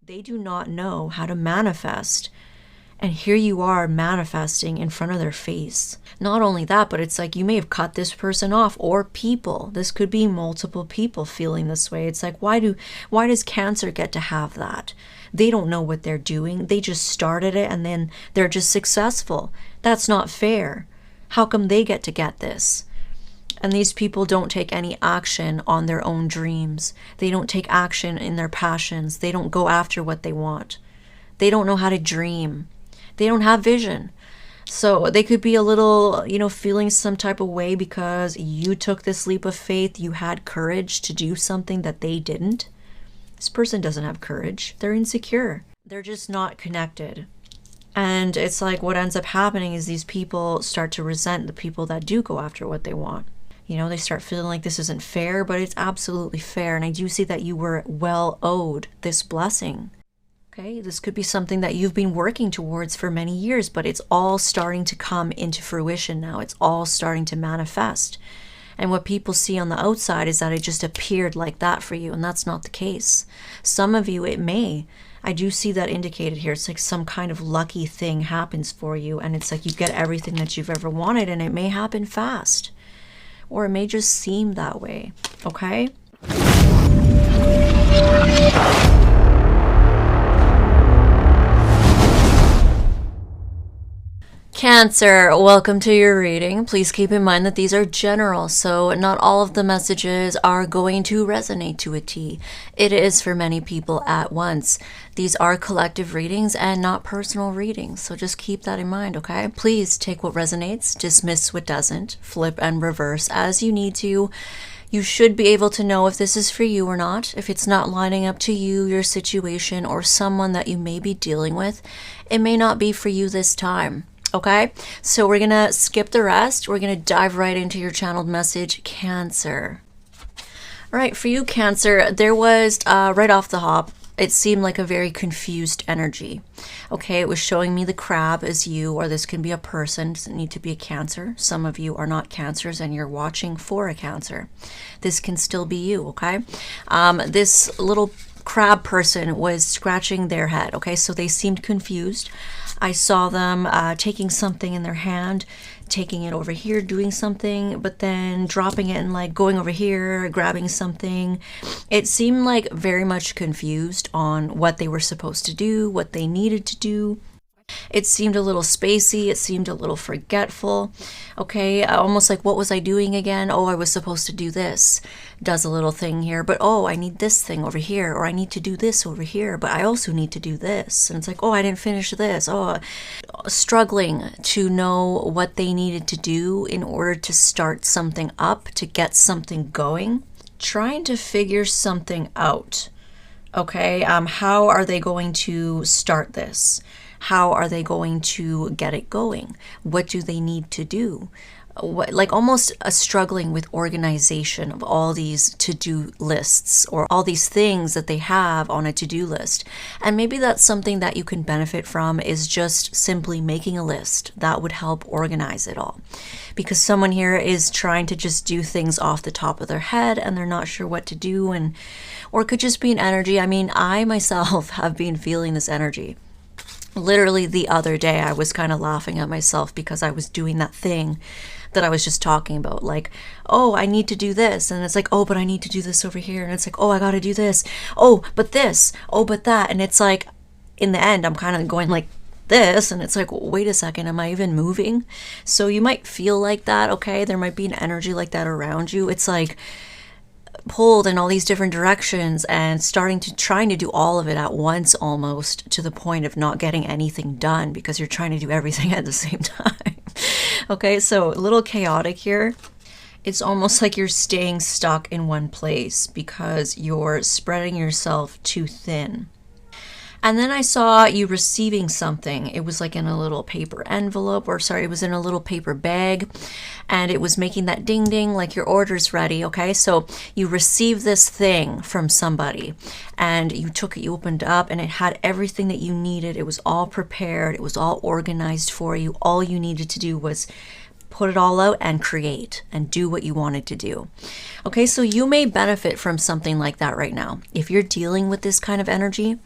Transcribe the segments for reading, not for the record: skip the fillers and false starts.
They do not know how to manifest. And here you are manifesting in front of their face. Not only that, but it's like you may have cut this person off, or people. This could be multiple people feeling this way. It's like, why does Cancer get to have that? They don't know what they're doing. They just started it and then they're just successful. That's not fair. How come they get to get this? And these people don't take any action on their own dreams. They don't take action in their passions. They don't go after what they want. They don't know how to dream. They don't have vision. So they could be a little, feeling some type of way because you took this leap of faith. You had courage to do something that they didn't. This person doesn't have courage. They're insecure. They're just not connected. And it's like what ends up happening is these people start to resent the people that do go after what they want. They start feeling like this isn't fair, but it's absolutely fair. And I do see that you were well owed this blessing. Okay, this could be something that you've been working towards for many years, but it's all starting to come into fruition now. It's all starting to manifest. And what people see on the outside is that it just appeared like that for you, and that's not the case. Some of you, it may. I do see that indicated here. It's like some kind of lucky thing happens for you, and it's like you get everything that you've ever wanted, and it may happen fast. Or it may just seem that way, okay? Cancer, welcome to your reading. Please keep in mind that these are general, so not all of the messages are going to resonate to a T. It is for many people at once. These are collective readings and not personal readings, so just keep that in mind, okay? Please take what resonates, dismiss what doesn't, flip and reverse as you need to. You should be able to know if this is for you or not. If it's not lining up to you, your situation, or someone that you may be dealing with, it may not be for you this time. Okay, so we're gonna skip the rest. We're gonna dive right into your channeled message, Cancer. All right, for you, Cancer, there was, right off the hop, it seemed like a very confused energy. Okay, it was showing me the crab as you, or this can be a person, it doesn't need to be a Cancer. Some of you are not Cancers and you're watching for a Cancer. This can still be you, okay? This little crab person was scratching their head, okay? So they seemed confused. I saw them taking something in their hand, taking it over here, doing something, but then dropping it and like going over here, grabbing something. It seemed like very much confused on what they were supposed to do, what they needed to do. It seemed a little spacey. It seemed a little forgetful. Okay, almost like, what was I doing again? Oh, I was supposed to do this. Does a little thing here, but oh, I need this thing over here, or I need to do this over here, but I also need to do this. And it's like, oh, I didn't finish this. Oh, struggling to know what they needed to do in order to start something up, to get something going. Trying to figure something out. Okay, how are they going to start this? How are they going to get it going? What do they need to do? Like almost a struggling with organization of all these to-do lists or all these things that they have on a to-do list. And maybe that's something that you can benefit from, is just simply making a list. That would help organize it all. Because someone here is trying to just do things off the top of their head and they're not sure what to do, or it could just be an energy. I mean, I myself have been feeling this energy. Literally the other day, I was kind of laughing at myself because I was doing that thing that I was just talking about. Like, oh, I need to do this. And it's like, oh, but I need to do this over here. And it's like, oh, I got to do this. Oh, but this. Oh, but that. And it's like, in the end, I'm kind of going like this. And it's like, wait a second, am I even moving? So you might feel like that, okay? There might be an energy like that around you. It's like pulled in all these different directions and trying to do all of it at once, almost to the point of not getting anything done because you're trying to do everything at the same time. Okay, so a little chaotic here. It's almost like you're staying stuck in one place because you're spreading yourself too thin. And then I saw you receiving something. It was like in a little paper envelope, it was in a little paper bag, and it was making that ding ding like your order's ready, okay? So you received this thing from somebody and you took it, you opened up, and it had everything that you needed. It was all prepared. It was all organized for you. All you needed to do was put it all out and create and do what you wanted to do. Okay, so you may benefit from something like that right now. If you're dealing with this kind of energy,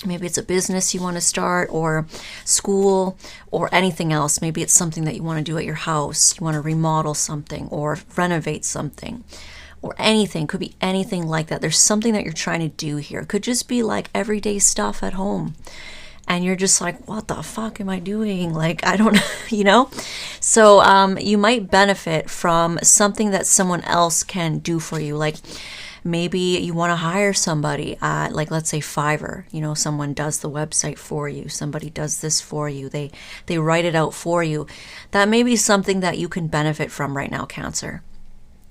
Maybe it's a business you want to start, or school, or anything else. Maybe it's something that you want to do at your house. You want to remodel something or renovate something, or anything. Could be anything like that. There's something that you're trying to do here. It could just be like everyday stuff at home. And you're just like, what the fuck am I doing? Like, I don't know, So you might benefit from something that someone else can do for you. Like, maybe you want to hire somebody at, like, let's say Fiverr. Someone does the website for you. Somebody does this for you. They write it out for you. That may be something that you can benefit from right now, Cancer.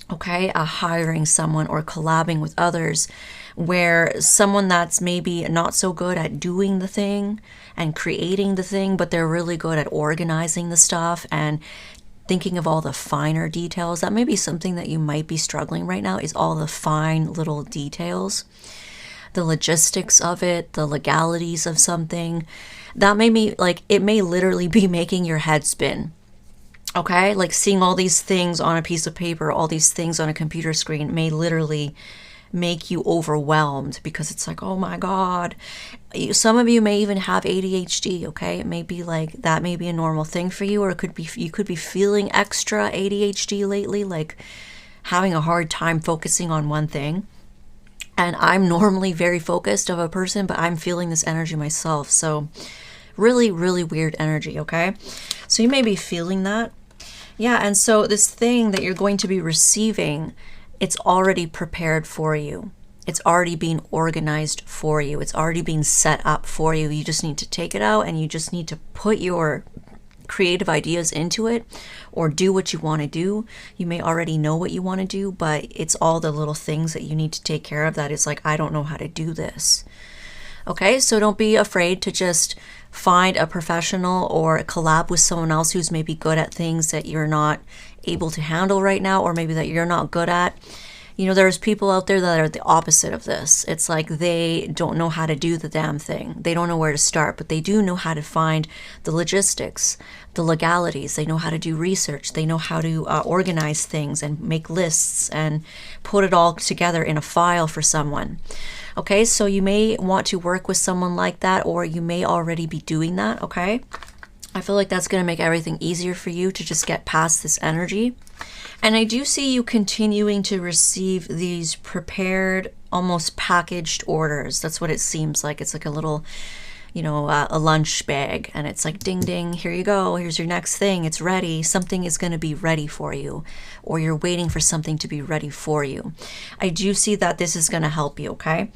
Okay, hiring someone or collabing with others, where someone that's maybe not so good at doing the thing and creating the thing, but they're really good at organizing the stuff and thinking of all the finer details. That may be something that you might be struggling right now, is all the fine little details, the logistics of it, the legalities of something. That may be like, it may literally be making your head spin. Okay, like seeing all these things on a piece of paper, all these things on a computer screen may literally make you overwhelmed, because it's like, oh my God. Some of you may even have ADHD, okay? It may be like, that may be a normal thing for you, or it could be, you could be feeling extra ADHD lately, like having a hard time focusing on one thing. And I'm normally very focused of a person, but I'm feeling this energy myself. So really, really weird energy, okay? So you may be feeling that. Yeah, and so this thing that you're going to be receiving, it's already prepared for you. It's already being organized for you. It's already being set up for you. You just need to take it out, and you just need to put your creative ideas into it, or do what you want to do. You may already know what you want to do, but it's all the little things that you need to take care of that is like, I don't know how to do this. Okay, so don't be afraid to just find a professional or collab with someone else who's maybe good at things that you're not able to handle right now, or maybe that you're not good at. There's people out there that are the opposite of this. It's like they don't know how to do the damn thing. They don't know where to start, but they do know how to find the logistics, the legalities. They know how to do research. They know how to organize things and make lists and put it all together in a file for someone. Okay, so you may want to work with someone like that, or you may already be doing that, okay? I feel like that's going to make everything easier for you to just get past this energy. And I do see you continuing to receive these prepared, almost packaged orders. That's what it seems like. It's like a little, a lunch bag, and it's like, ding, ding, here you go. Here's your next thing. It's ready. Something is going to be ready for you, or you're waiting for something to be ready for you. I do see that this is going to help you, okay?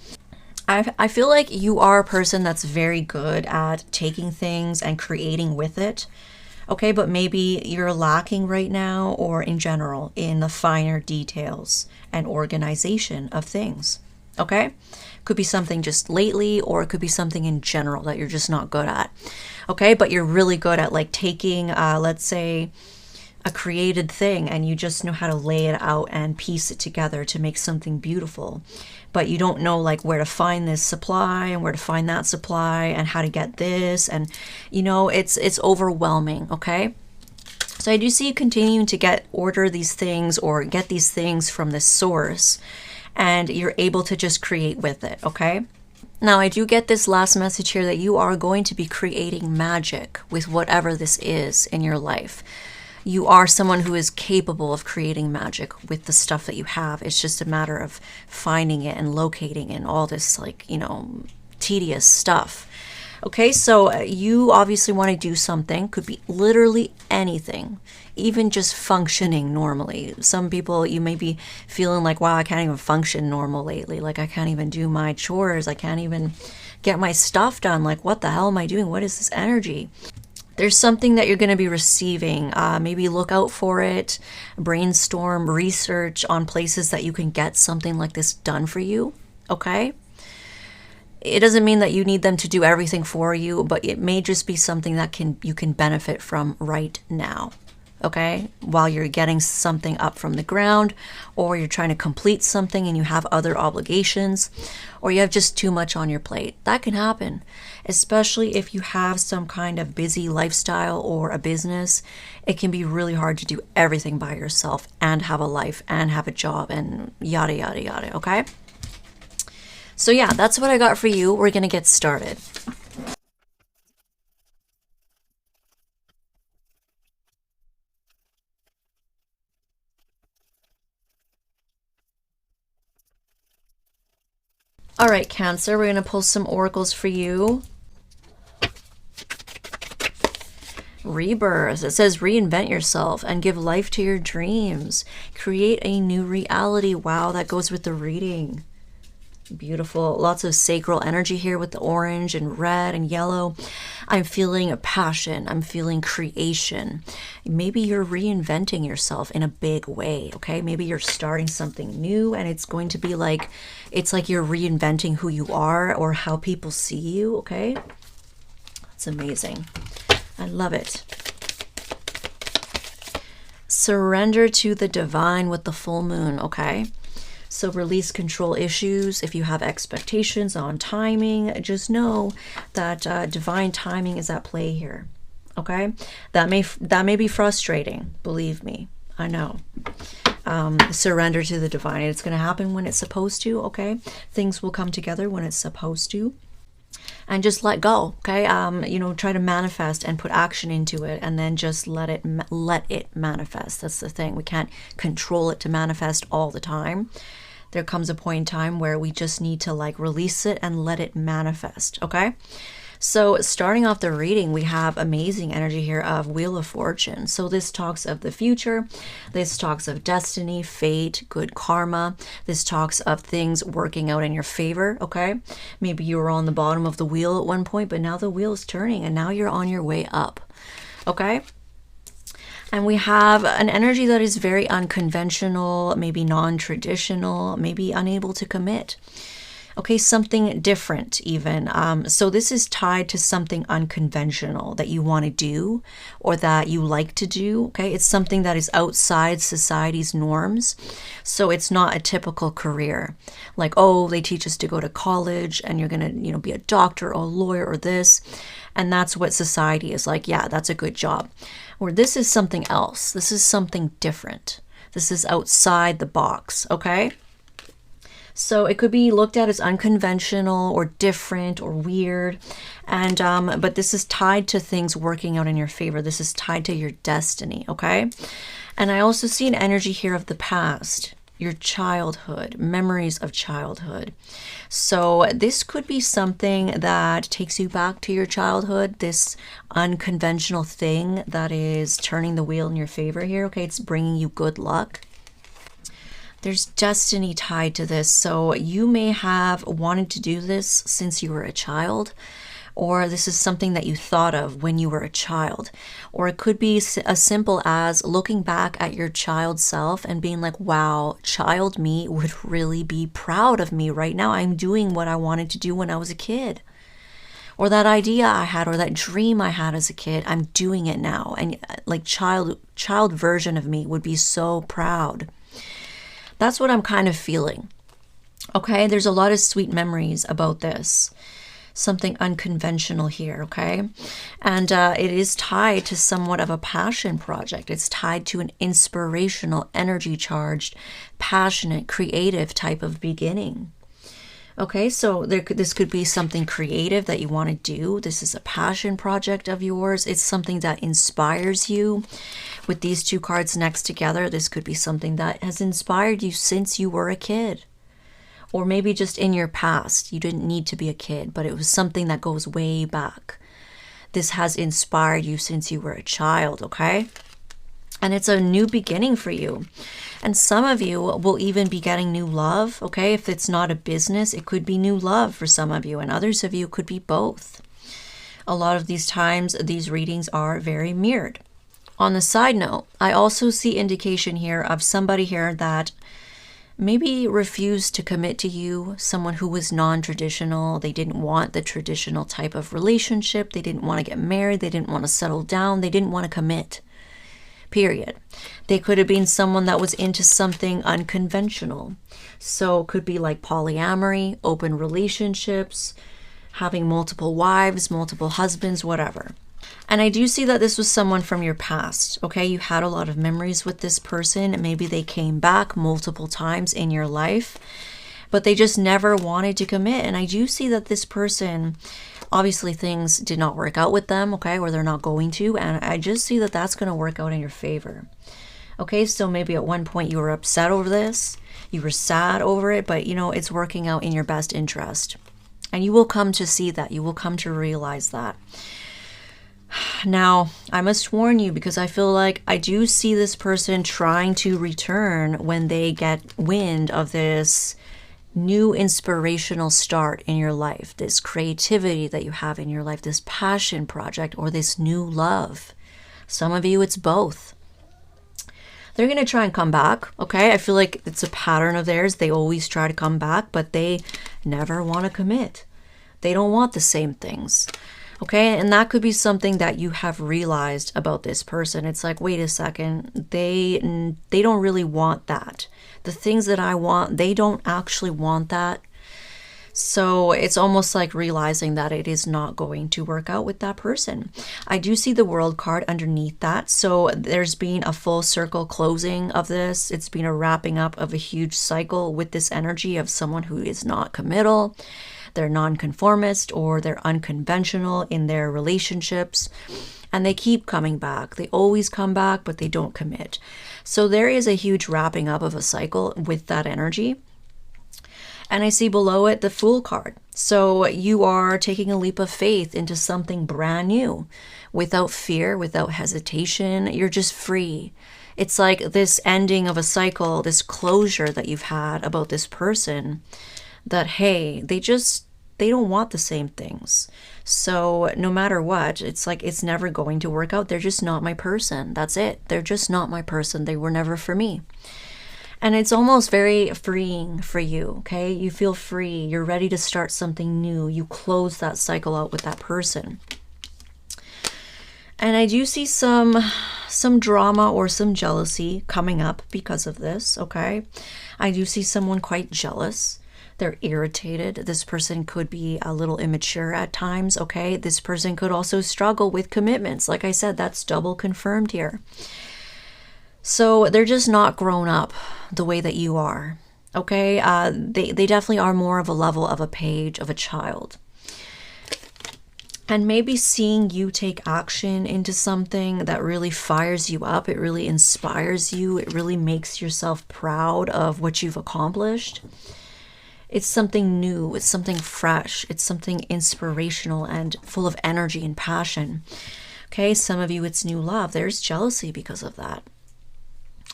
I feel like you are a person that's very good at taking things and creating with it. Okay, but maybe you're lacking right now, or in general, in the finer details and organization of things. Okay? Could be something just lately, or it could be something in general that you're just not good at. Okay, but you're really good at like taking, let's say, a created thing, and you just know how to lay it out and piece it together to make something beautiful. But you don't know like where to find this supply and where to find that supply and how to get this, and it's overwhelming, okay? So I do see you continuing to order these things or get these things from this source, and you're able to just create with it, okay? Now, I do get this last message here that you are going to be creating magic with whatever this is in your life. You are someone who is capable of creating magic with the stuff that you have. It's just a matter of finding it and locating it and all this tedious stuff. Okay, so you obviously want to do something. Could be literally anything, even just functioning normally. Some people, you may be feeling like, wow, I can't even function normal lately. Like, I can't even do my chores. I can't even get my stuff done. Like, what the hell am I doing? What is this energy? There's something that you're going to be receiving. Maybe look out for it, brainstorm, research on places that you can get something like this done for you, okay? It doesn't mean that you need them to do everything for you, but it may just be something that you can benefit from right now, okay? While you're getting something up from the ground, or you're trying to complete something and you have other obligations, or you have just too much on your plate. That can happen, especially if you have some kind of busy lifestyle or a business. It can be really hard to do everything by yourself and have a life and have a job and yada, yada, yada, okay? So yeah, that's what I got for you. We're going to get started. All right, Cancer, we're going to pull some oracles for you. Rebirth. It says reinvent yourself and give life to your dreams. Create a new reality. Wow, that goes with the reading. Beautiful. Lots of sacral energy here with the orange and red and yellow. I'm feeling a passion. I'm feeling creation. Maybe you're reinventing yourself in a big way, okay? Maybe you're starting something new and it's going to be like, it's like you're reinventing who you are or how people see you, okay? That's amazing. I love it. Surrender to the divine with the full moon, okay? So release control issues. If you have expectations on timing, just know that divine timing is at play here, okay? That may be frustrating, believe me. I know. Surrender to the divine. It's going to happen when it's supposed to, okay? Things will come together when it's supposed to. And just let go, okay? You know, try to manifest and put action into it, and then just let it manifest. That's the thing. We can't control it to manifest all the time. There comes a point in time where we just need to like release it and let it manifest, okay? So starting off the reading, we have amazing energy here of Wheel of Fortune. So this talks of the future. This talks of destiny, fate, good karma. This talks of things working out in your favor, okay? Maybe you were on the bottom of the wheel at one point, but now the wheel is turning and now you're on your way up, okay? And we have an energy that is very unconventional, maybe non-traditional, maybe unable to commit. Okay, something different even. So this is tied to something unconventional that you want to do or that you like to do. Okay, it's something that is outside society's norms. So it's not a typical career. Like, oh, they teach us to go to college and you're going to, be a doctor or a lawyer or this. And that's what society is like. Yeah, that's a good job. Or this is something else. This is something different. This is outside the box, okay? So it could be looked at as unconventional or different or weird. And but this is tied to things working out in your favor. This is tied to your destiny, okay? And I also see an energy here of the past, your childhood, memories of childhood. So this could be something that takes you back to your childhood, this unconventional thing that is turning the wheel in your favor here, okay? It's bringing you good luck. There's destiny tied to this. So you may have wanted to do this since you were a child, or this is something that you thought of when you were a child. Or it could be as simple as looking back at your child self and being like, wow, child me would really be proud of me right now. I'm doing what I wanted to do when I was a kid. Or that idea I had or that dream I had as a kid, I'm doing it now. And like child version of me would be so proud. That's what I'm kind of feeling. Okay, there's a lot of sweet memories about this. Something unconventional here, okay? And it is tied to somewhat of a passion project. It's tied to an inspirational, energy-charged, passionate, creative type of beginning. Okay, so this could be something creative that you want to do. This is a passion project of yours. It's something that inspires you. With these two cards next together, this could be something that has inspired you since you were a kid. Or maybe just in your past. You didn't need to be a kid, but it was something that goes way back. This has inspired you since you were a child, okay? And it's a new beginning for you. And some of you will even be getting new love, okay? If it's not a business, it could be new love for some of you, and others of you could be both. A lot of these times, these readings are very mirrored. On the side note, I also see indication here of somebody here that maybe refused to commit to you, someone who was non-traditional. They didn't want the traditional type of relationship. They didn't want to get married. They didn't want to settle down. They didn't want to commit. Period. They could have been someone that was into something unconventional. So it could be like polyamory, open relationships, having multiple wives, multiple husbands, whatever. And I do see that this was someone from your past, okay? You had a lot of memories with this person. Maybe they came back multiple times in your life. but they just never wanted to commit. And I do see that this person, obviously things did not work out with them, okay, or they're not going to, and I just see that that's going to work out in your favor. Okay, so maybe at one point you were upset over this, you were sad over it, but you know, it's working out in your best interest. And you will come to see that, you will come to realize that. Now, I must warn you, because I feel like I do see this person trying to return when they get wind of this new inspirational start in your life, this creativity that you have in your life, this passion project, or this new love. Some of you, it's both. They're going to try and come back, okay? I feel like it's a pattern of theirs. They always try to come back, but they never want to commit. They don't want the same things. Okay, and that could be something that you have realized about this person. It's like, wait a second, they don't really want that. The things that I want, they don't actually want that. So it's almost like realizing that it is not going to work out with that person. I do see the World card underneath that. So there's been a full circle closing of this. It's been a wrapping up of a huge cycle with this energy of someone who is not committal. They're nonconformist, or they're unconventional in their relationships, and they keep coming back. They always come back, but they don't commit. So there is a huge wrapping up of a cycle with that energy. And I see below it the Fool card. So you are taking a leap of faith into something brand new, without fear, without hesitation. You're just free. It's like this ending of a cycle, this closure that you've had about this person, that, hey, they don't want the same things. So no matter what, it's like it's never going to work out. They're just not my person. That's it. They're just not my person. They were never for me. And it's almost very freeing for you, okay? You feel free. You're ready to start something new. You close that cycle out with that person. And I do see some drama or some jealousy coming up because of this, okay? I do see someone quite jealous. They're irritated. This person could be a little immature at times, okay? This person could also struggle with commitments. Like I said, that's double confirmed here. So they're just not grown up the way that you are, okay? They definitely are more of a level of a page, of a child. And maybe seeing you take action into something that really fires you up, it really inspires you, it really makes yourself proud of what you've accomplished. It's something new, it's something fresh, it's something inspirational and full of energy and passion. Okay, some of you, it's new love. There's jealousy because of that.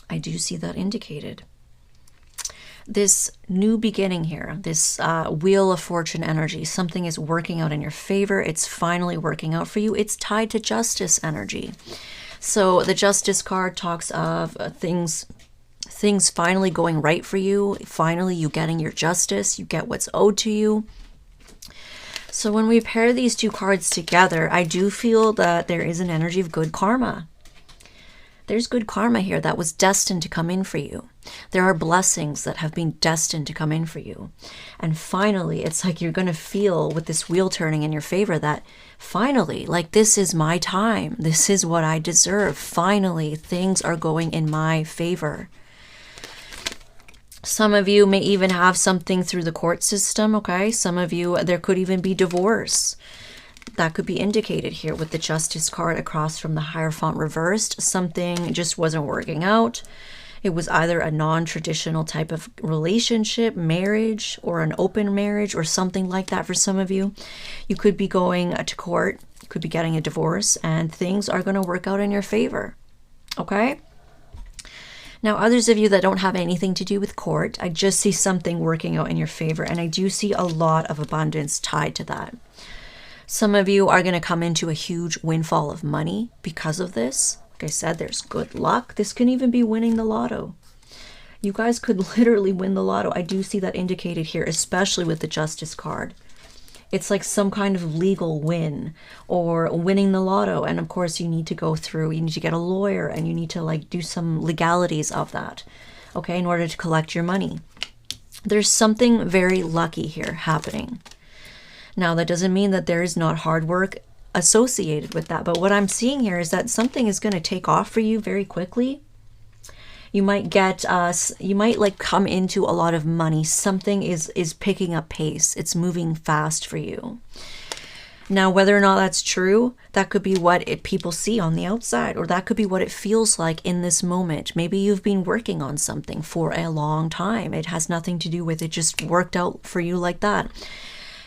I do see that indicated. This new beginning here, this Wheel of Fortune energy, something is working out in your favor. It's finally working out for you. It's tied to Justice energy. So the Justice card talks of things finally going right for you. Finally, you getting your justice. You get what's owed to you. So when we pair these two cards together, I do feel that there is an energy of good karma. There's good karma here that was destined to come in for you. There are blessings that have been destined to come in for you. And finally, it's like you're going to feel with this wheel turning in your favor that finally, like, this is my time. This is what I deserve. Finally, things are going in my favor. Some of you may even have something through the court system, okay? Some of you, there could even be divorce. That could be indicated here with the Justice card across from the Hierophant reversed. Something just wasn't working out. It was either a non-traditional type of relationship, marriage, or an open marriage, or something like that for some of you. You could be going to court, you could be getting a divorce, and things are going to work out in your favor, okay? Now, others of you that don't have anything to do with court, I just see something working out in your favor, and I do see a lot of abundance tied to that. Some of you are going to come into a huge windfall of money because of this. Like I said, there's good luck. This can even be winning the lotto. You guys could literally win the lotto. I do see that indicated here, especially with the Justice card. It's like some kind of legal win or winning the lotto. And of course, you need to go through, you need to get a lawyer, and you need to like do some legalities of that, okay, in order to collect your money. There's something very lucky here happening. Now, that doesn't mean that there is not hard work associated with that. But what I'm seeing here is that something is going to take off for you very quickly. You might get you might like come into a lot of money. Something is picking up pace. It's moving fast for you. Now, whether or not that's true, that could be what people see on the outside, or that could be what it feels like in this moment. Maybe you've been working on something for a long time. It has nothing to do with it, just worked out for you like that.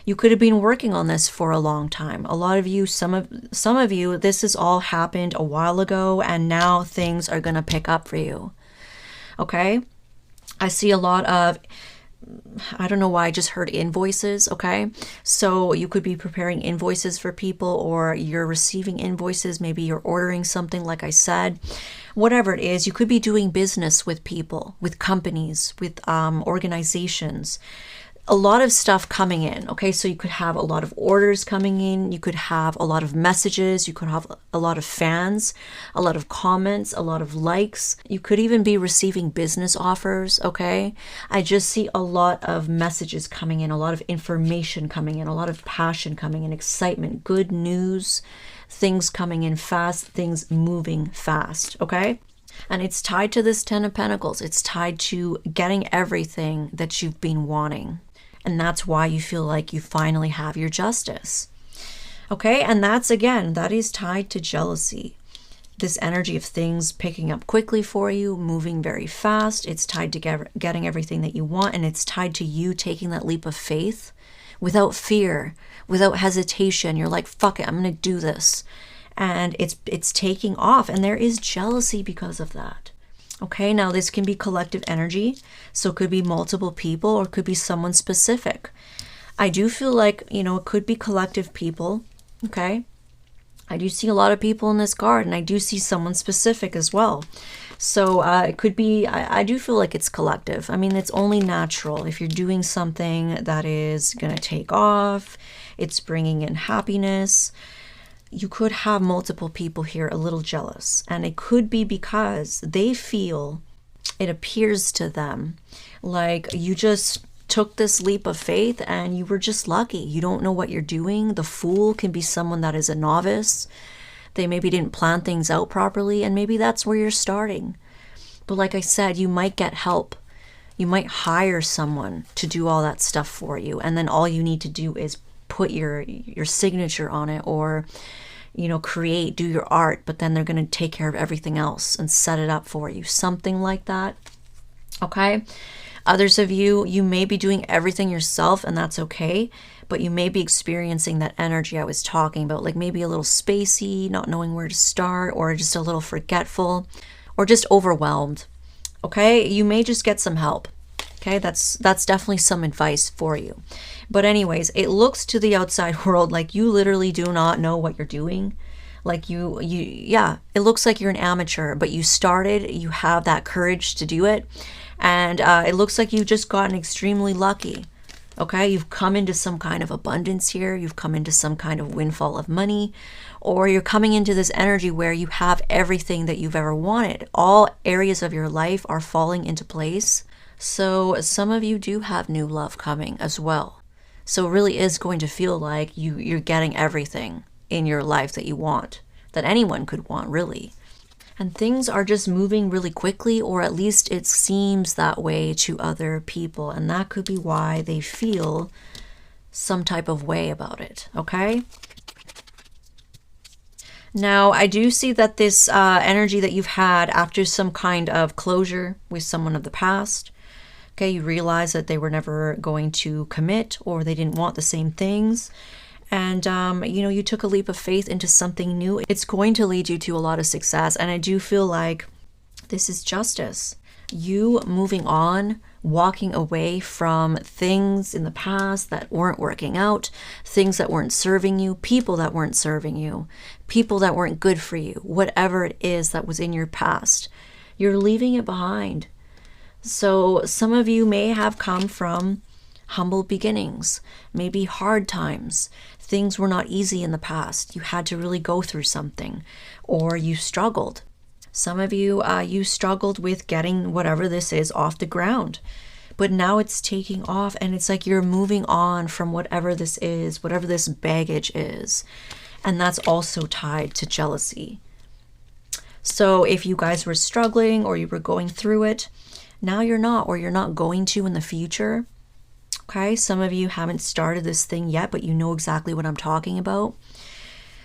You could have been working on this for a long time. A lot of you, some of you, this has all happened a while ago, and now things are going to pick up for you. Okay? I see a lot of, I don't know why I just heard invoices, okay? So you could be preparing invoices for people, or you're receiving invoices. Maybe you're ordering something, like I said. Whatever it is, you could be doing business with people, with companies, with organizations. A lot of stuff coming in, okay? So you could have a lot of orders coming in. You could have a lot of messages. You could have a lot of fans, a lot of comments, a lot of likes. You could even be receiving business offers, okay? I just see a lot of messages coming in, a lot of information coming in, a lot of passion coming in, excitement, good news, things coming in fast, things moving fast, okay? And it's tied to this Ten of Pentacles. It's tied to getting everything that you've been wanting. And that's why you feel like you finally have your justice. Okay, and that's, again, that is tied to jealousy. This energy of things picking up quickly for you, moving very fast. It's tied to getting everything that you want, and it's tied to you taking that leap of faith without fear, without hesitation. You're like, fuck it, I'm going to do this. And it's taking off, and there is jealousy because of that. Okay, now this can be collective energy, so it could be multiple people, or it could be someone specific. I do feel like, it could be collective people, okay? I do see a lot of people in this card, and I do see someone specific as well. So it could be, I do feel like it's collective. I mean, it's only natural. If you're doing something that is going to take off, it's bringing in happiness, you could have multiple people here a little jealous. And it could be because they feel, it appears to them like you just took this leap of faith and you were just lucky. You don't know what you're doing. The fool can be someone that is a novice. They maybe didn't plan things out properly, and maybe that's where you're starting. But like I said, you might get help. You might hire someone to do all that stuff for you, and then all you need to do is put your signature on it, or do your art, but then they're going to take care of everything else and set it up for you. Something like that. Okay? Others of you, you may be doing everything yourself, and that's okay, but you may be experiencing that energy I was talking about, like maybe a little spacey, not knowing where to start, or just a little forgetful, or just overwhelmed. Okay? You may just get some help. Okay? That's definitely some advice for you. But anyways, it looks to the outside world like you literally do not know what you're doing. Like yeah, it looks like you're an amateur, but you started, you have that courage to do it. And it looks like you've just gotten extremely lucky. Okay, you've come into some kind of abundance here. You've come into some kind of windfall of money, or you're coming into this energy where you have everything that you've ever wanted. All areas of your life are falling into place. So some of you do have new love coming as well. So it really is going to feel like you're getting everything in your life that you want, that anyone could want, really. And things are just moving really quickly, or at least it seems that way to other people. And that could be why they feel some type of way about it, okay? Now, I do see that this energy that you've had after some kind of closure with someone of the past, okay, you realize that they were never going to commit, or they didn't want the same things. And, you took a leap of faith into something new. It's going to lead you to a lot of success. And I do feel like this is justice. You moving on, walking away from things in the past that weren't working out, things that weren't serving you, people that weren't serving you, people that weren't good for you, whatever it is that was in your past. You're leaving it behind. So some of you may have come from humble beginnings, maybe hard times. Things were not easy in the past. You had to really go through something, or you struggled. Some of you, you struggled with getting whatever this is off the ground, but now it's taking off, and it's like you're moving on from whatever this is, whatever this baggage is. And that's also tied to jealousy. So if you guys were struggling or you were going through it, now you're not, or you're not going to in the future. Okay, some of you haven't started this thing yet, but you know exactly what I'm talking about.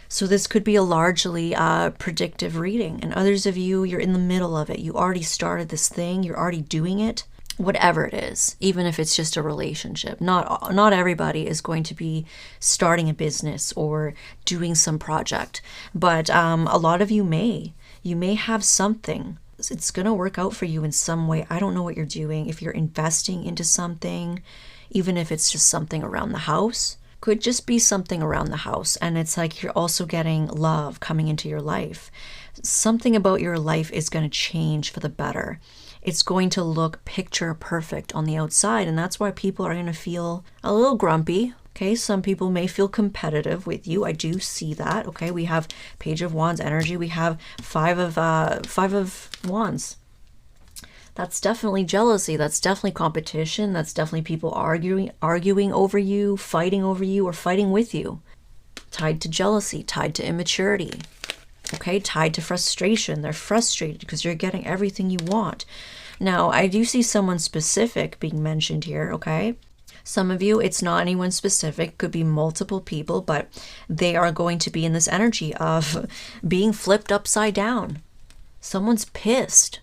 So this could be a largely predictive reading. And others of you, you're in the middle of it. You already started this thing. You're already doing it. Whatever it is, even if it's just a relationship. Not everybody is going to be starting a business or doing some project. But a lot of you may. You may have something. It's going to work out for you in some way. I don't know what you're doing. If you're investing into something, even if it's just something around the house, could just be something around the house. And it's like you're also getting love coming into your life. Something about your life is going to change for the better. It's going to look picture perfect on the outside. And that's why people are going to feel a little grumpy. Okay, some people may feel competitive with you. I do see that. Okay, we have Page of Wands energy. We have Five of Wands. That's definitely jealousy. That's definitely competition. That's definitely people arguing over you, or fighting with you. Tied to jealousy, tied to immaturity. Okay, tied to frustration. They're frustrated because you're getting everything you want. Now, I do see someone specific being mentioned here, okay? Some of you, it's not anyone specific, could be multiple people, but they are going to be in this energy of being flipped upside down. Someone's pissed.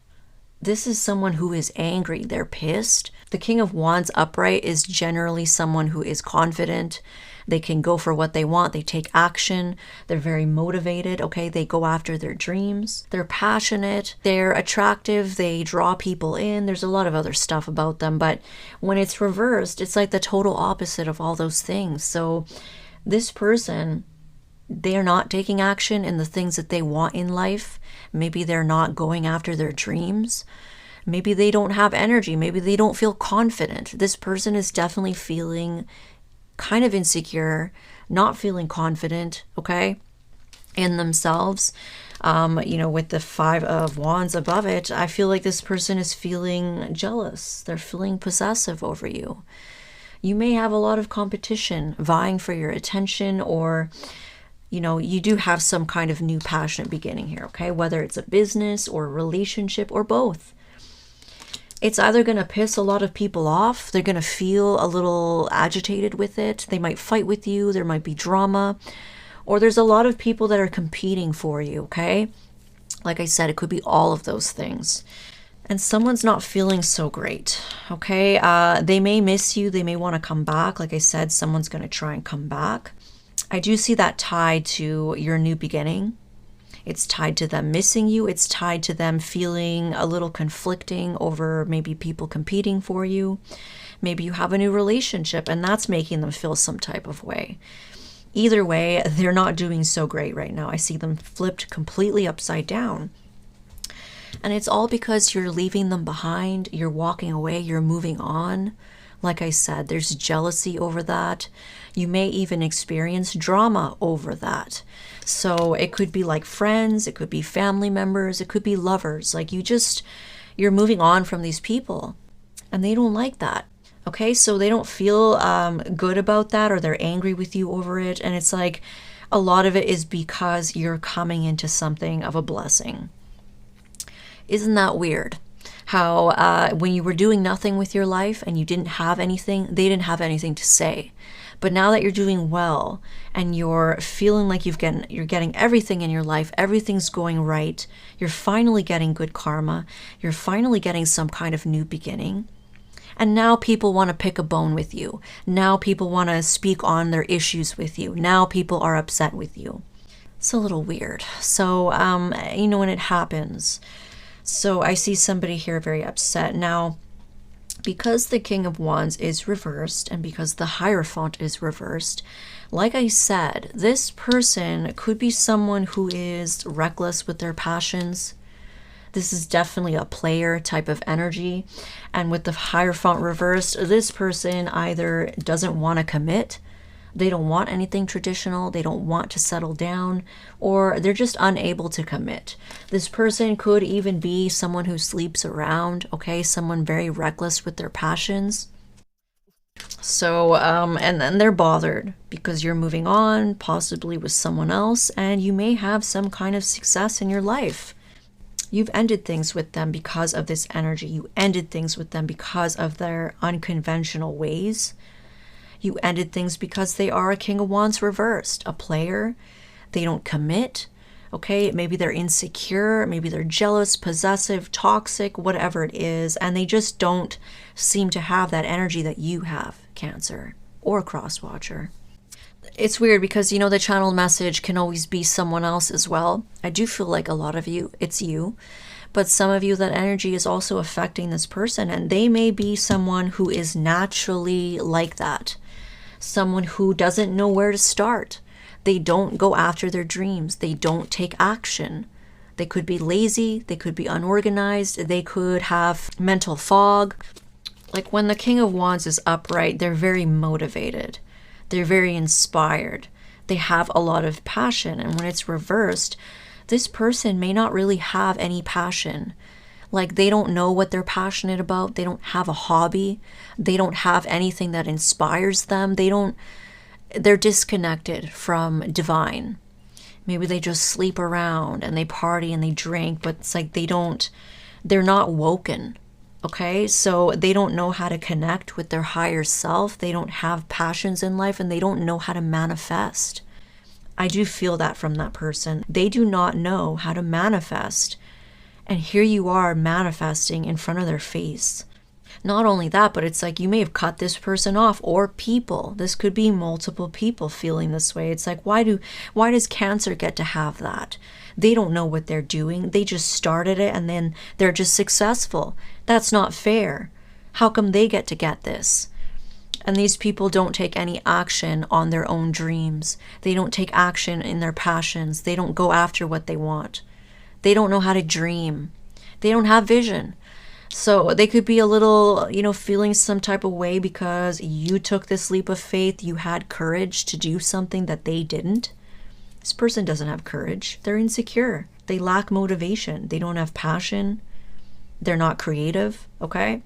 This is someone who is angry. They're pissed. The King of Wands upright is generally someone who is confident. They can go for what they want. They take action. They're very motivated. Okay, they go after their dreams. They're passionate. They're attractive. They draw people in. There's a lot of other stuff about them. But when it's reversed, it's like the total opposite of all those things. So this person, they're not taking action in the things that they want in life. Maybe they're not going after their dreams. Maybe they don't have energy. Maybe they don't feel confident. This person is definitely feeling kind of insecure, not feeling confident, okay, in themselves. With the Five of Wands above it, I feel like this person is feeling jealous. They're feeling possessive over you. You may have a lot of competition vying for your attention, or you do have some kind of new passionate beginning here, okay? Whether it's a business or a relationship or both. It's either going to piss a lot of people off. They're going to feel a little agitated with it. They might fight with you. There might be drama. Or there's a lot of people that are competing for you, okay? Like I said, it could be all of those things. And someone's not feeling so great, okay? They may miss you. They may want to come back. Like I said, someone's going to try and come back. I do see that tied to your new beginning. It's tied to them missing you. It's tied to them feeling a little conflicting over maybe people competing for you. Maybe you have a new relationship and that's making them feel some type of way. Either way, they're not doing so great right now. I see them flipped completely upside down. And it's all because you're leaving them behind. You're walking away. You're moving on. Like I said, there's jealousy over that. You may even experience drama over that. So it could be like friends, it could be family members, it could be lovers. Like you're moving on from these people and they don't like that. Okay, so they don't feel good about that, or they're angry with you over it. And it's like a lot of it is because you're coming into something of a blessing. Isn't that weird? How when you were doing nothing with your life and you didn't have anything, they didn't have anything to say. But now that you're doing well and you're feeling like you're getting everything in your life, everything's going right, you're finally getting good karma, you're finally getting some kind of new beginning. And now people want to pick a bone with you. Now people want to speak on their issues with you. Now people are upset with you. It's a little weird. So, when it happens. So I see somebody here very upset. Now, because the King of Wands is reversed and because the Hierophant is reversed, like I said, this person could be someone who is reckless with their passions. This is definitely a player type of energy. And with the Hierophant reversed, this person either doesn't want to commit, they don't want anything traditional, they don't want to settle down, or they're just unable to commit. This person could even be someone who sleeps around, okay? Someone very reckless with their passions. So, and then they're bothered because you're moving on, possibly with someone else, and you may have some kind of success in your life. You've ended things with them because of this energy. You ended things with them because of their unconventional ways. You ended things because they are a King of Wands reversed, a player. They don't commit. Okay, maybe they're insecure, maybe they're jealous, possessive, toxic, whatever it is, and they just don't seem to have that energy that you have, Cancer or Crosswatcher. It's weird because, you know, the channel message can always be someone else as well. I do feel like a lot of you, it's you. But some of you, that energy is also affecting this person, and they may be someone who is naturally like that. Someone who doesn't know where to start. They don't go after their dreams. They don't take action. They could be lazy. They could be unorganized. They could have mental fog. Like when the King of Wands is upright, they're very motivated. They're very inspired. They have a lot of passion. And when it's reversed, this person may not really have any passion. Like they don't know what they're passionate about. They don't have a hobby. They don't have anything that inspires them. They're disconnected from divine. Maybe they just sleep around and they party and they drink, but it's like they're not woken. Okay, so they don't know how to connect with their higher self. They don't have passions in life, and they don't know how to manifest. I do feel that from that person. They do not know how to manifest. And here you are manifesting in front of their face. Not only that, but it's like you may have cut this person off, or people. This could be multiple people feeling this way. It's like, why does Cancer get to have that? They don't know what they're doing. They just started it and then they're just successful. That's not fair. How come they get to get this? And these people don't take any action on their own dreams. They don't take action in their passions. They don't go after what they want. They don't know how to dream. They don't have vision. So they could be a little, feeling some type of way because you took this leap of faith. You had courage to do something that they didn't. This person doesn't have courage. They're insecure. They lack motivation. They don't have passion. They're not creative, okay?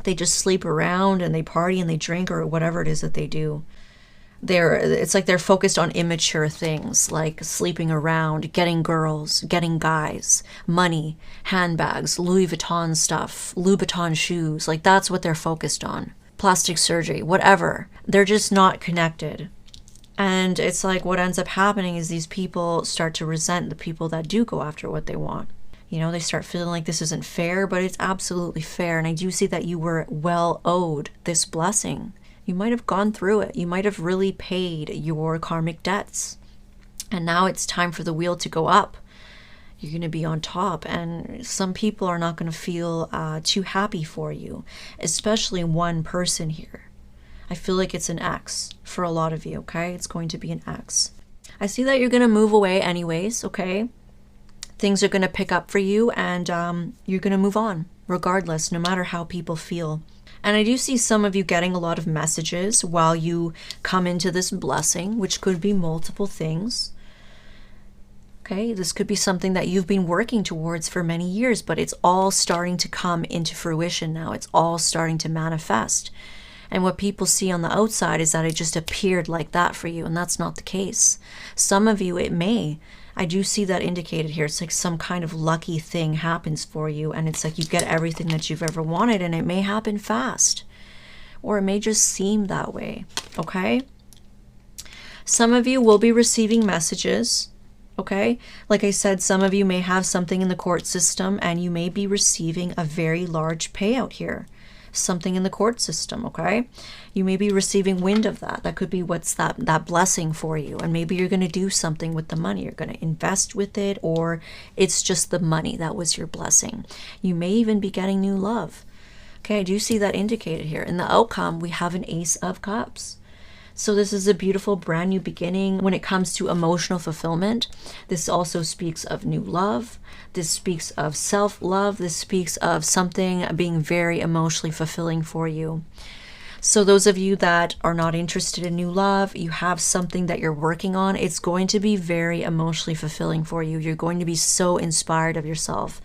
They just sleep around and they party and they drink or whatever it is that they do. It's like they're focused on immature things like sleeping around, getting girls, getting guys, money, handbags, Louis Vuitton stuff, Louboutin shoes. Like that's what they're focused on. Plastic surgery, whatever. They're just not connected. And it's like what ends up happening is these people start to resent the people that do go after what they want. They start feeling like this isn't fair, but it's absolutely fair. And I do see that you were well owed this blessing. You might have gone through it. You might have really paid your karmic debts. And now it's time for the wheel to go up. You're going to be on top. And some people are not going to feel too happy for you, especially one person here. I feel like it's an X for a lot of you, okay? It's going to be an X. I see that you're going to move away anyways, okay? Things are going to pick up for you and you're going to move on regardless, no matter how people feel. And I do see some of you getting a lot of messages while you come into this blessing, which could be multiple things. Okay, this could be something that you've been working towards for many years, but it's all starting to come into fruition now. It's all starting to manifest. And what people see on the outside is that it just appeared like that for you, and that's not the case. Some of you, it may. I do see that indicated here. It's like some kind of lucky thing happens for you, and it's like you get everything that you've ever wanted, and it may happen fast. Or it may just seem that way, okay? Some of you will be receiving messages, okay? Like I said, some of you may have something in the court system, and you may be receiving a very large payout here. Something in the court system, okay? You may be receiving wind of that. That could be what's that blessing for you. And maybe you're going to do something with the money. You're going to invest with it, or it's just the money that was your blessing. You may even be getting new love. Okay, I do see that indicated here. In the outcome, we have an Ace of Cups. So this is a beautiful brand new beginning when it comes to emotional fulfillment. This also speaks of new love. This speaks of self-love. This speaks of something being very emotionally fulfilling for you. So those of you that are not interested in new love, you have something that you're working on, it's going to be very emotionally fulfilling for you. You're going to be so inspired of yourself.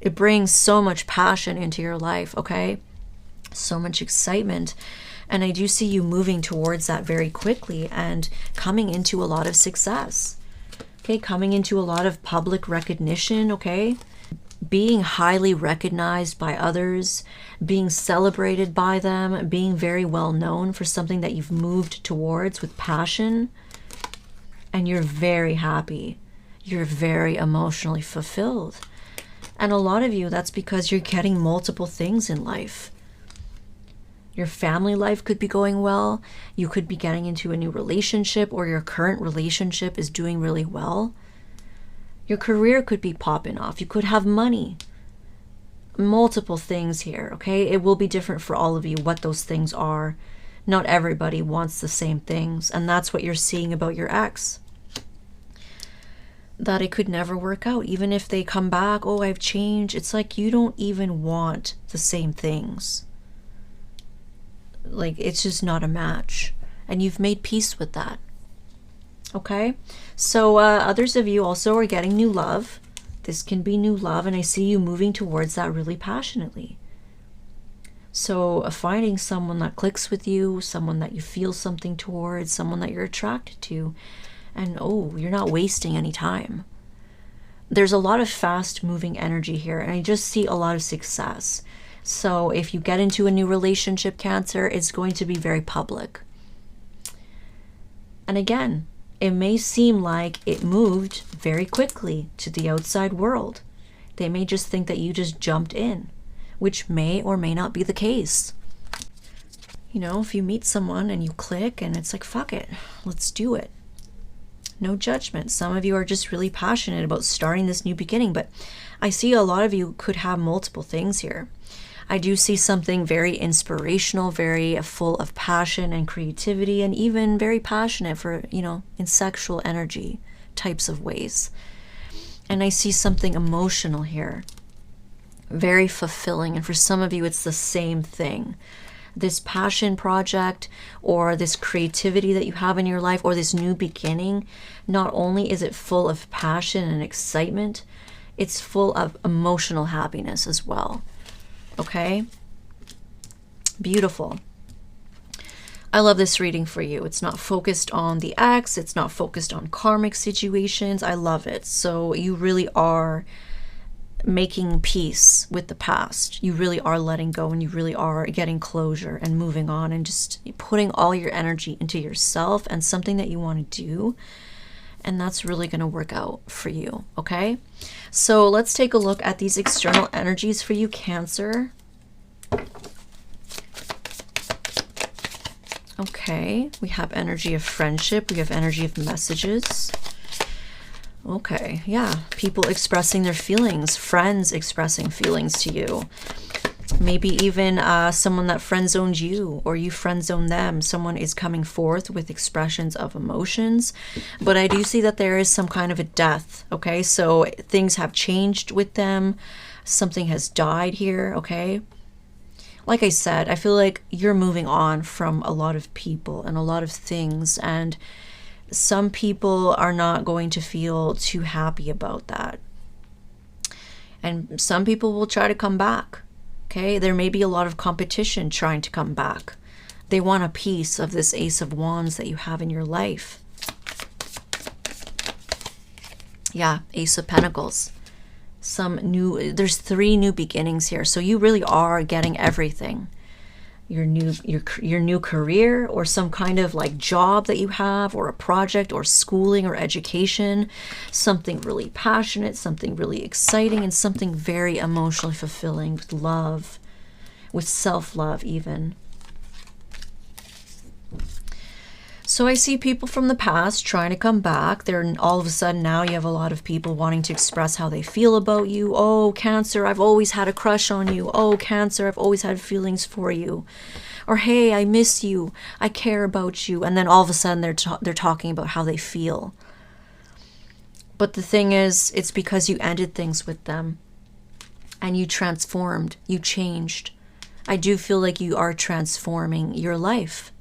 It brings so much passion into your life, okay? So much excitement. And I do see you moving towards that very quickly and coming into a lot of success. Okay, coming into a lot of public recognition, okay? Being highly recognized by others, being celebrated by them, being very well known for something that you've moved towards with passion, and you're very happy. You're very emotionally fulfilled. And a lot of you, that's because you're getting multiple things in life. Your family life could be going well. You could be getting into a new relationship, or your current relationship is doing really well. Your career could be popping off. You could have money. Multiple things here, okay? It will be different for all of you what those things are. Not everybody wants the same things, and that's what you're seeing about your ex. That it could never work out. Even if they come back, oh, I've changed. It's like you don't even want the same things. Like, it's just not a match. And you've made peace with that. Okay? So others of you also are getting new love. This can be new love, and I see you moving towards that really passionately. So finding someone that clicks with you, someone that you feel something towards, someone that you're attracted to. And oh, you're not wasting any time. There's a lot of fast moving energy here, and I just see a lot of success. So if you get into a new relationship, Cancer, it's going to be very public. And again, it may seem like it moved very quickly to the outside world. They may just think that you just jumped in, which may or may not be the case. You know, if you meet someone and you click and it's like, fuck it, let's do it. No judgment. Some of you are just really passionate about starting this new beginning, but I see a lot of you could have multiple things here. I do see something very inspirational, very full of passion and creativity, and even very passionate for, you know, in sexual energy types of ways. And I see something emotional here, very fulfilling. And for some of you, it's the same thing. This passion project or this creativity that you have in your life or this new beginning, not only is it full of passion and excitement, it's full of emotional happiness as well. Okay? Beautiful. I love this reading for you. It's not focused on the ex. It's not focused on karmic situations. I love it. So you really are making peace with the past. You really are letting go, and you really are getting closure and moving on and just putting all your energy into yourself and something that you want to do. And that's really going to work out for you, okay? So let's take a look at these external energies for you, Cancer. Okay, we have energy of friendship. We have energy of messages. Okay, yeah, people expressing their feelings, friends expressing feelings to you. Maybe even someone that friend zoned you, or you friend zone them. Someone is coming forth with expressions of emotions. But I do see that there is some kind of a death, okay? So things have changed with them. Something has died here, okay? Like I said, I feel like you're moving on from a lot of people and a lot of things, and some people are not going to feel too happy about that. And some people will try to come back. Okay, there may be a lot of competition trying to come back. They want a piece of this Ace of Wands that you have in your life. Yeah, Ace of Pentacles. There's 3 new beginnings here. So you really are getting everything. Your new career, or some kind of like job that you have, or a project, or schooling, or education, something really passionate, something really exciting, and something very emotionally fulfilling, with love, with self-love even. So I see people from the past trying to come back. All of a sudden now you have a lot of people wanting to express how they feel about you. Oh, Cancer, I've always had a crush on you. Oh, Cancer, I've always had feelings for you. Or, hey, I miss you. I care about you. And then all of a sudden they're talking about how they feel. But the thing is, it's because you ended things with them. And you transformed. You changed. I do feel like you are transforming your life.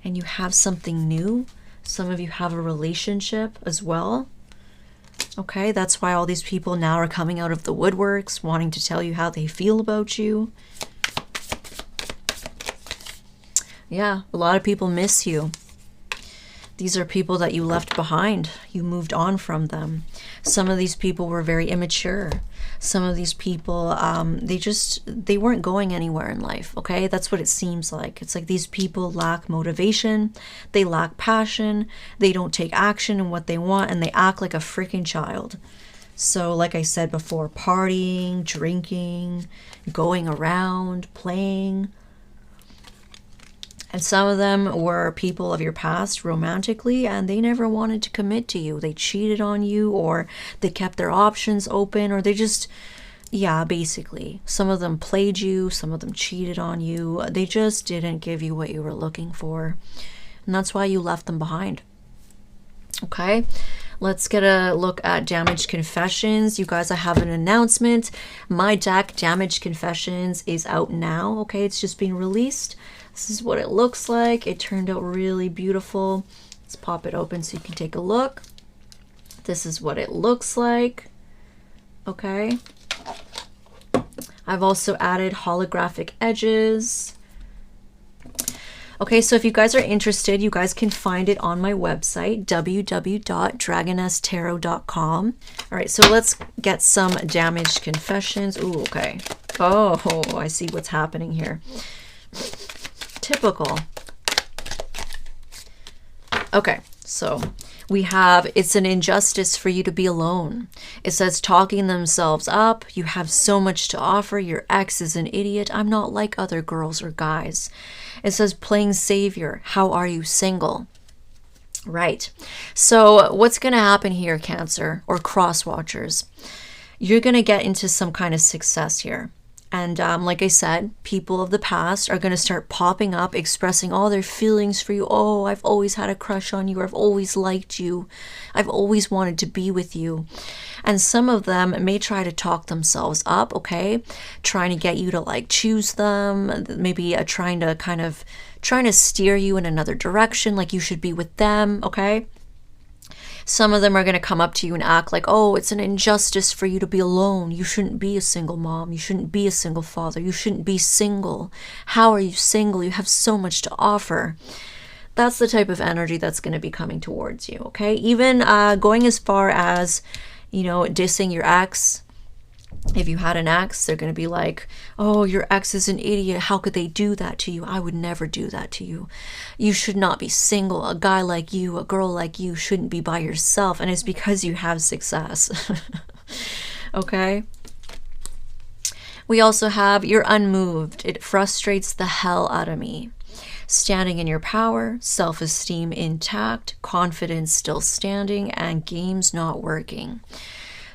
And you have something new. Some of you have a relationship as well. Okay, that's why all these people now are coming out of the woodworks, wanting to tell you how they feel about you. Yeah, a lot of people miss you. These are people that you left behind. You moved on from them. Some of these people were very immature. Some of these people, they weren't going anywhere in life, okay? That's what it seems like. It's like these people lack motivation. They lack passion. They don't take action in what they want, and they act like a freaking child. So like I said before, partying, drinking, going around, playing. And some of them were people of your past romantically, and they never wanted to commit to you. They cheated on you, or they kept their options open, or they just, yeah, basically. Some of them played you, some of them cheated on you. They just didn't give you what you were looking for. And that's why you left them behind. Okay, let's get a look at Damaged Confessions. You guys, I have an announcement. My deck, Damaged Confessions, is out now. Okay, it's just being released. This is what it looks like. It turned out really beautiful. Let's pop it open so you can take a look. This is what it looks like. Okay. I've also added holographic edges. Okay, so if you guys are interested, you guys can find it on my website, www.dragonesstarot.com. All right, so let's get some Damaged Confessions. Ooh, okay. Oh, I see what's happening here. Typical. Okay, so we have, it's an injustice for you to be alone. It says talking themselves up. You have so much to offer. Your ex is an idiot. I'm not like other girls or guys. It says playing savior. How are you single? Right. So what's going to happen here, Cancer or cross watchers? You're going to get into some kind of success here. And like I said, people of the past are going to start popping up, expressing all their feelings for you. Oh, I've always had a crush on you. I've always liked you. I've always wanted to be with you. And some of them may try to talk themselves up, okay? Trying to get you to like choose them. Maybe trying to steer you in another direction, like you should be with them, okay? Some of them are going to come up to you and act like, oh, it's an injustice for you to be alone. You shouldn't be a single mom. You shouldn't be a single father. You shouldn't be single. How are you single? You have so much to offer. That's the type of energy that's going to be coming towards you, okay? Even going as far as, you know, dissing your ex. If you had an ex, they're going to be like, oh, your ex is an idiot. How could they do that to you? I would never do that to you. You should not be single. A guy like you, a girl like you shouldn't be by yourself. And it's because you have success. Okay? We also have you're unmoved. It frustrates the hell out of me. Standing in your power, self-esteem intact, confidence still standing, and games not working.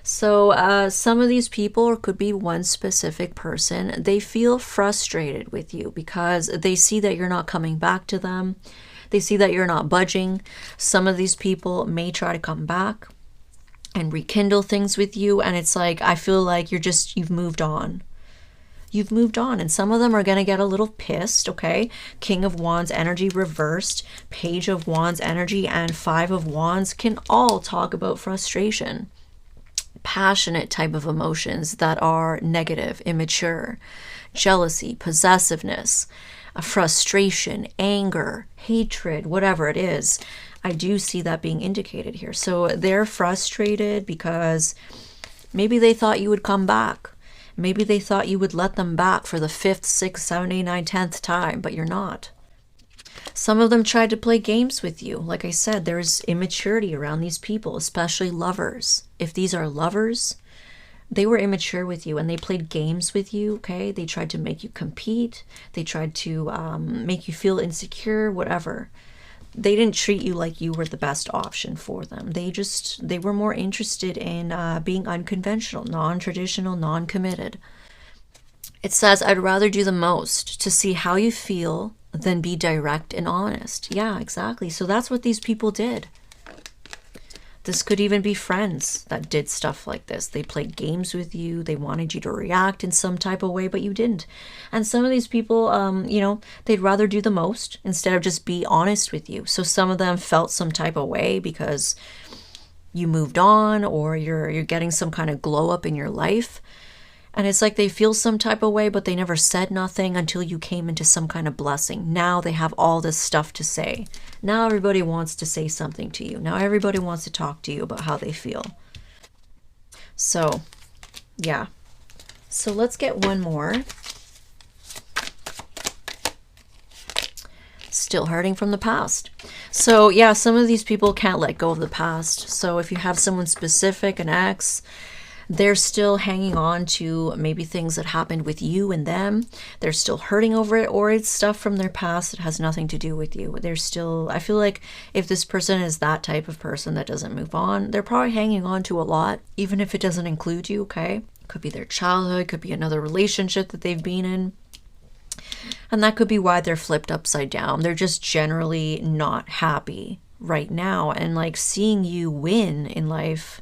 So some of these people, or could be one specific person, they feel frustrated with you because they see that you're not coming back to them. They see that you're not budging. Some of these people may try to come back and rekindle things with you. And it's like, I feel like you've moved on. You've moved on. And some of them are going to get a little pissed, okay? King of Wands energy reversed, Page of Wands energy, and Five of Wands can all talk about frustration. Passionate type of emotions that are negative, immature, jealousy, possessiveness, frustration, anger, hatred, whatever it is. I do see that being indicated here. So they're frustrated because maybe they thought you would come back. Maybe they thought you would let them back for the 5th, 6th, 7th, 8th, 9th, 10th time, but you're not. Some of them tried to play games with you. Like I said, there's immaturity around these people, especially lovers. If these are lovers, they were immature with you and they played games with you, okay? They tried to make you compete. They tried to make you feel insecure, whatever. They didn't treat you like you were the best option for them. They were more interested in being unconventional, non-traditional, non-committed. It says, I'd rather do the most to see how you feel than be direct and honest. Yeah, exactly. So that's what these people did. This could even be friends that did stuff like this. They played games with you. They wanted you to react in some type of way, but you didn't. And some of these people, you know, they'd rather do the most instead of just be honest with you. So some of them felt some type of way because you moved on or you're getting some kind of glow up in your life. And it's like they feel some type of way, but they never said nothing until you came into some kind of blessing. Now they have all this stuff to say. Now everybody wants to say something to you. Now everybody wants to talk to you about how they feel. So, yeah. So let's get one more. Still hurting from the past. So yeah, some of these people can't let go of the past. So if you have someone specific, an ex, they're still hanging on to maybe things that happened with you and them. They're still hurting over it, or it's stuff from their past that has nothing to do with you. They're still, I feel like if this person is that type of person that doesn't move on, they're probably hanging on to a lot, even if it doesn't include you, okay? Could be their childhood, could be another relationship that they've been in. And that could be why they're flipped upside down. They're just generally not happy right now. And like seeing you win in life,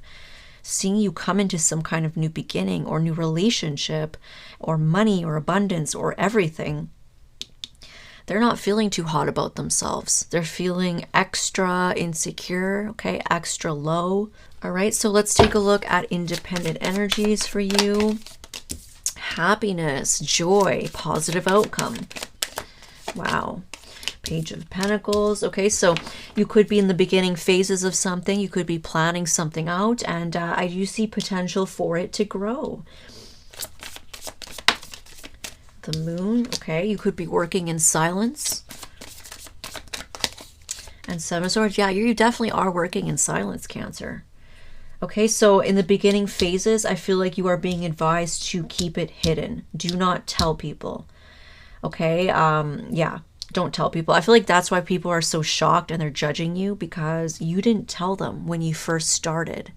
seeing you come into some kind of new beginning or new relationship or money or abundance or everything, they're not feeling too hot about themselves. They're feeling extra insecure, okay, extra low. All right, so let's take a look at independent energies for you. Happiness, joy, positive outcome. Wow. Page of Pentacles. Okay, so you could be in the beginning phases of something. You could be planning something out, and I do see potential for it to grow. The Moon. Okay, you could be working in silence. And Seven of Swords. Yeah, you definitely are working in silence, Cancer. Okay, so in the beginning phases, I feel like you are being advised to keep it hidden. Do not tell people. Okay, yeah, don't tell people. I feel like that's why people are so shocked and they're judging you, because you didn't tell them when you first started.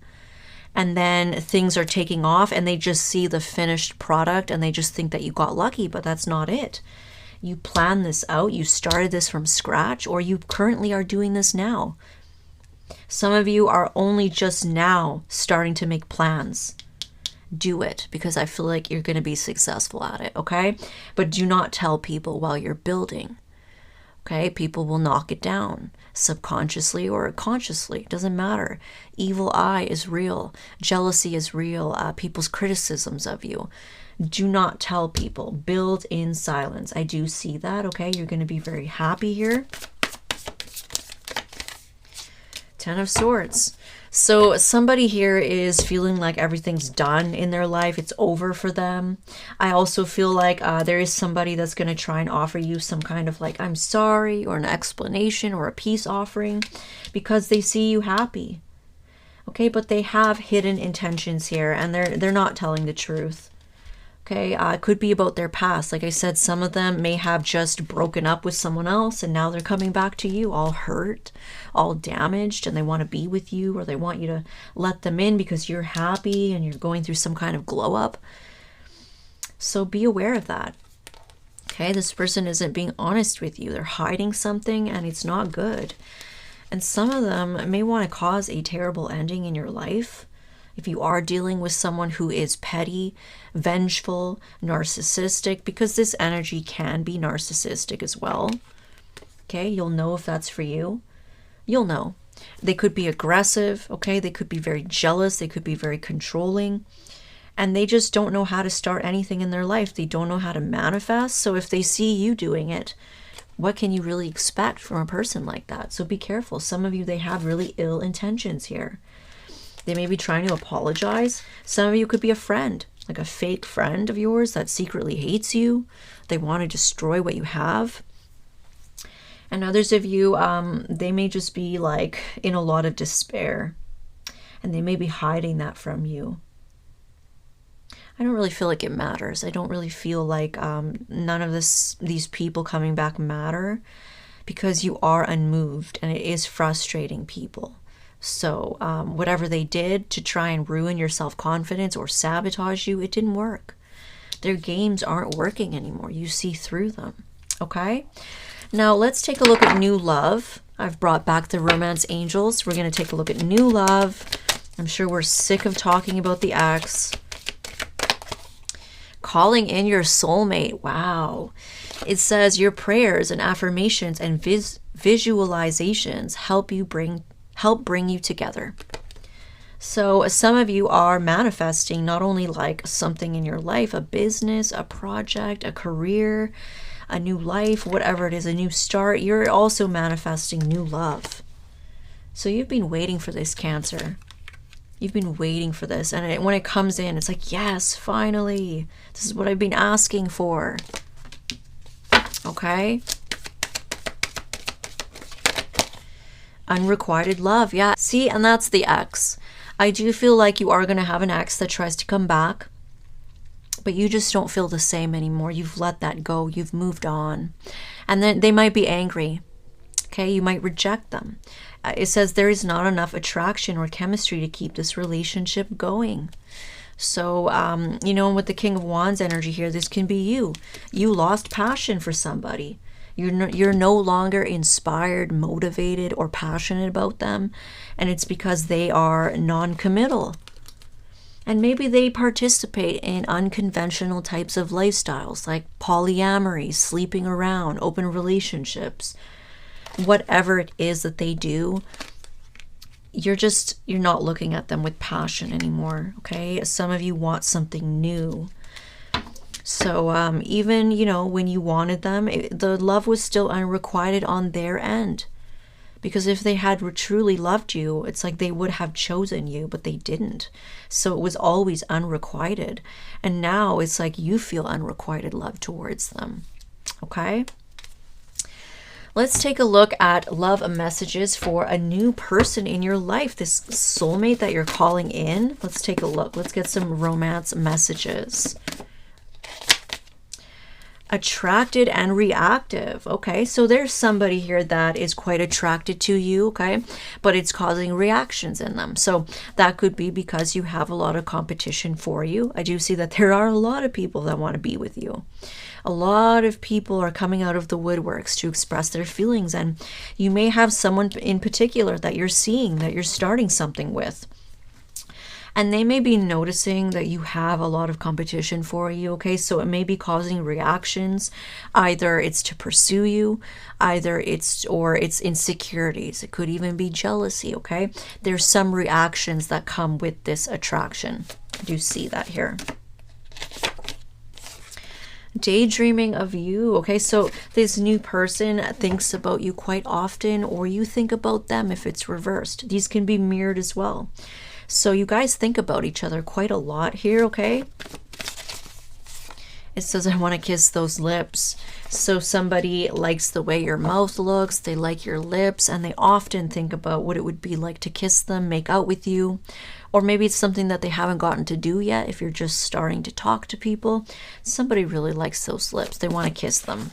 And then things are taking off and they just see the finished product and they just think that you got lucky, but that's not it. You planned this out, you started this from scratch, or you currently are doing this now. Some of you are only just now starting to make plans. Do it, because I feel like you're going to be successful at it, okay? But do not tell people while you're building, okay? People will knock it down subconsciously or consciously. It doesn't matter. Evil eye is real. Jealousy is real. People's criticisms of you. Do not tell people. Build in silence. I do see that, okay? You're going to be very happy here. Ten of Swords. So somebody here is feeling like everything's done in their life. It's over for them. I also feel like there is somebody that's going to try and offer you some kind of like, I'm sorry, or an explanation or a peace offering, because they see you happy. Okay, but they have hidden intentions here, and they're not telling the truth. Okay, it could be about their past. Like I said, some of them may have just broken up with someone else and now they're coming back to you all hurt, all damaged, and they want to be with you, or they want you to let them in because you're happy and you're going through some kind of glow up. So be aware of that. Okay, this person isn't being honest with you. They're hiding something and it's not good. And some of them may want to cause a terrible ending in your life. If you are dealing with someone who is petty, vengeful, narcissistic, because this energy can be narcissistic as well. Okay, you'll know if that's for you. You'll know. They could be aggressive, okay? They could be very jealous. They could be very controlling. And they just don't know how to start anything in their life. They don't know how to manifest. So if they see you doing it, what can you really expect from a person like that? So be careful. Some of you, they have really ill intentions here. They may be trying to apologize. Some of you could be a friend, like a fake friend of yours that secretly hates you. They want to destroy what you have. And others of you, they may just be like in a lot of despair, and they may be hiding that from you. I don't really feel like it matters. I don't really feel like none of these people coming back matter, because you are unmoved and it is frustrating people. So whatever they did to try and ruin your self-confidence or sabotage you, it didn't work. Their games aren't working anymore. You see through them. Okay? Now let's take a look at new love. I've brought back the romance angels. We're going to take a look at new love. I'm sure we're sick of talking about the ex. Calling in your soulmate. Wow. It says your prayers and affirmations and visualizations help bring you together. So some of you are manifesting not only like something in your life, a business, a project, a career, a new life, whatever it is, a new start. You're also manifesting new love. So you've been waiting for this, Cancer. You've been waiting for this. And when it comes in, it's like, yes, finally. This is what I've been asking for. Okay. Unrequited love. Yeah. See, and that's the ex. I do feel like you are going to have an ex that tries to come back, but you just don't feel the same anymore. You've let that go. You've moved on. And then they might be angry. Okay, you might reject them. It says there is not enough attraction or chemistry to keep this relationship going. So, you know, with the King of Wands energy here, this can be you. You lost passion for somebody. You're no longer inspired, motivated, or passionate about them. And it's because they are non-committal. And maybe they participate in unconventional types of lifestyles like polyamory, sleeping around, open relationships. Whatever it is that they do, you're not looking at them with passion anymore, okay? Some of you want something new. So even, you know, when you wanted them, the love was still unrequited on their end. Because if they had truly loved you, it's like they would have chosen you, but they didn't. So it was always unrequited. And now it's like you feel unrequited love towards them, okay? Let's take a look at love messages for a new person in your life, this soulmate that you're calling in. Let's take a look. Let's get some romance messages. Attracted and reactive. Okay, so there's somebody here that is quite attracted to you, okay, but it's causing reactions in them. So that could be because you have a lot of competition for you. I do see that there are a lot of people that want to be with you. A lot of people are coming out of the woodworks to express their feelings, and you may have someone in particular that you're seeing, that you're starting something with. And they may be noticing that you have a lot of competition for you, okay? So it may be causing reactions. Either it's to pursue you, it's insecurities. It could even be jealousy, okay? There's some reactions that come with this attraction. I do see that here. Daydreaming of you, okay? So this new person thinks about you quite often, or you think about them if it's reversed. These can be mirrored as well. So you guys think about each other quite a lot here, okay? It says, I want to kiss those lips. So somebody likes the way your mouth looks, they like your lips, and they often think about what it would be like to kiss them, make out with you. Or maybe it's something that they haven't gotten to do yet. If you're just starting to talk to people, somebody really likes those lips. They want to kiss them.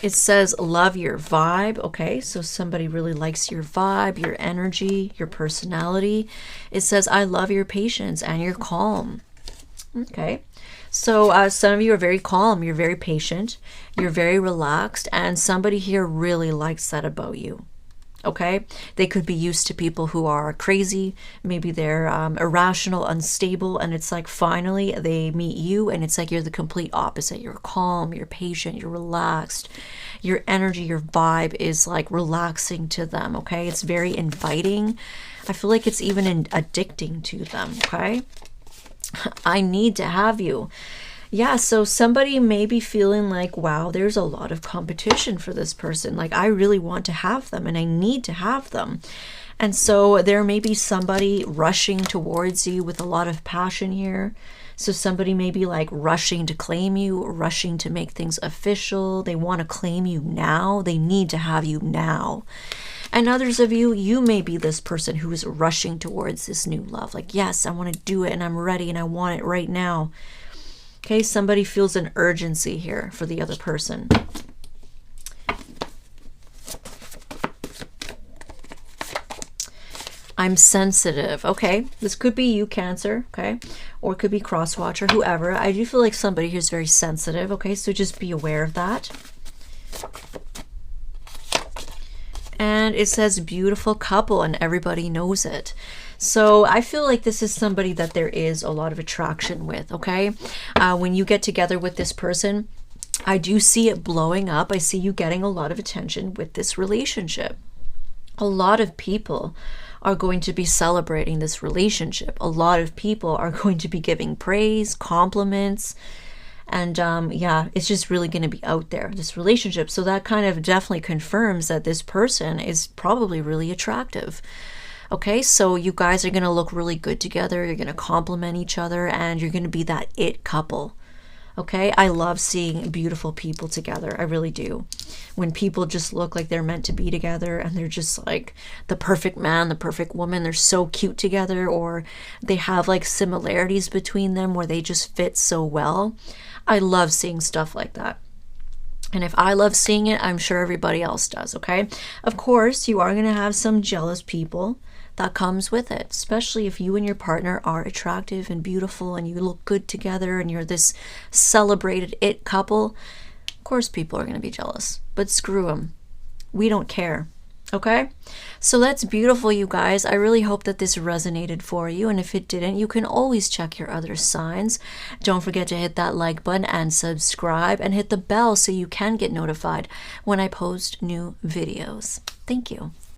It says, love your vibe. Okay, so somebody really likes your vibe, your energy, your personality. It says, I love your patience and your calm. Okay, so some of you are very calm. You're very patient. You're very relaxed. And somebody here really likes that about you. Okay, they could be used to people who are crazy. Maybe they're irrational, unstable, and it's like finally they meet you and it's like you're the complete opposite. You're calm, you're patient, you're relaxed. Your energy, your vibe is like relaxing to them, okay? It's very inviting. I feel like it's even addicting to them, okay? I need to have you. Yeah, so somebody may be feeling like, wow, there's a lot of competition for this person. Like, I really want to have them and I need to have them. And so there may be somebody rushing towards you with a lot of passion here. So somebody may be like rushing to claim you, rushing to make things official. They want to claim you now. They need to have you now. And others of you, you may be this person who is rushing towards this new love. Like, yes, I want to do it and I'm ready and I want it right now. Okay, somebody feels an urgency here for the other person. I'm sensitive. Okay, this could be you, Cancer, okay? Or it could be Crosswatcher, whoever. I do feel like somebody here is very sensitive, okay? So just be aware of that. And it says beautiful couple and everybody knows it. So I feel like this is somebody that there is a lot of attraction with, okay? When you get together with this person, I do see it blowing up. I see you getting a lot of attention with this relationship. A lot of people are going to be celebrating this relationship. A lot of people are going to be giving praise, compliments, and yeah, it's just really going to be out there, this relationship. So that kind of definitely confirms that this person is probably really attractive. Okay, so you guys are going to look really good together. You're going to complement each other, and you're going to be that it couple. Okay, I love seeing beautiful people together. I really do. When people just look like they're meant to be together, and they're just like the perfect man, the perfect woman. They're so cute together, or they have like similarities between them where they just fit so well. I love seeing stuff like that. And if I love seeing it, I'm sure everybody else does, okay? Of course, you are going to have some jealous people. That comes with it, especially if you and your partner are attractive and beautiful and you look good together and you're this celebrated it couple. Of course, people are going to be jealous, but screw them. We don't care. Okay? So that's beautiful, you guys. I really hope that this resonated for you. And if it didn't, you can always check your other signs. Don't forget to hit that like button and subscribe, and hit the bell so you can get notified when I post new videos. Thank you.